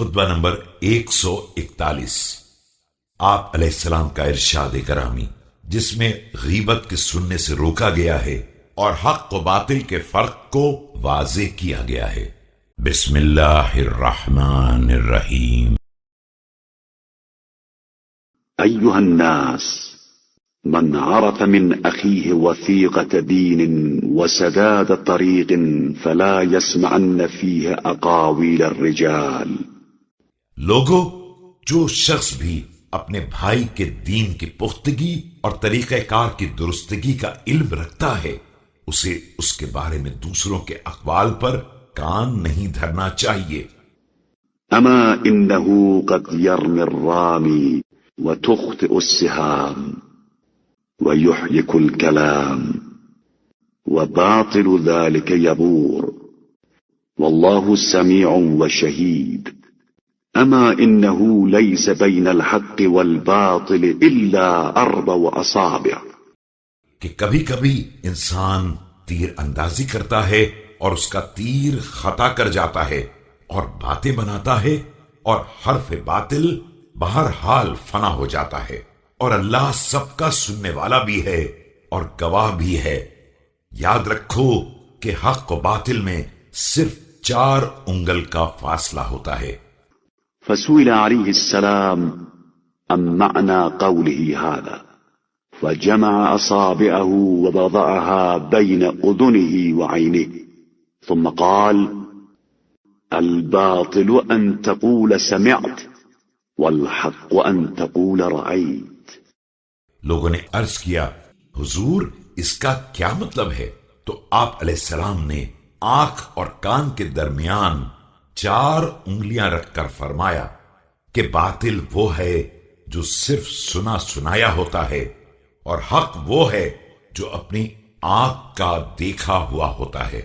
خطبہ نمبر 141۔ آپ علیہ السلام کا ارشاد گرامی جس میں غیبت کے سننے سے روکا گیا ہے اور حق و باطل کے فرق کو واضح کیا گیا ہے۔ بسم اللہ الرحمن الرحیم۔ أيها الناس من عرف من أخيه وثيقة دين وسداد طريق فلا يسمعن فيه أقاويل الرجال۔ لوگو، جو شخص بھی اپنے بھائی کے دین کی پختگی اور طریقہ کار کی درستگی کا علم رکھتا ہے، اسے اس کے بارے میں دوسروں کے اقوال پر کان نہیں دھرنا چاہیے۔ أما إنه قد يرمي الرامي وتخطئ السهام ويحلك الكلام وباطل ذلك يبور والله سميع وشهيد۔ أما إنه ليس بين الحق والباطل إلا أربع أصابع۔ کہ کبھی کبھی انسان تیر اندازی کرتا ہے اور اس کا تیر خطا کر جاتا ہے اور باتیں بناتا ہے اور حرف باطل بہرحال فنا ہو جاتا ہے، اور اللہ سب کا سننے والا بھی ہے اور گواہ بھی ہے۔ یاد رکھو کہ حق و باطل میں صرف 4 انگل کا فاصلة ہوتا ہے۔ فسئل عليه السلام عن معنى قوله هذا فجمع أصابعه ووضعها بين أذنه وعينه ثم قال: الباطل أن تقول سمعت والحق أن تقول رأيت۔ لوگوں نے عرض کیا، حضور اس کا کیا مطلب ہے؟ تو آپ علیہ السلام نے آنکھ اور کان کے درمیان 4 انگلیاں رکھ کر فرمایا کہ باطل وہ ہے جو صرف سنا سنایا ہوتا ہے، اور حق وہ ہے جو اپنی آنکھ کا دیکھا ہوا ہوتا ہے۔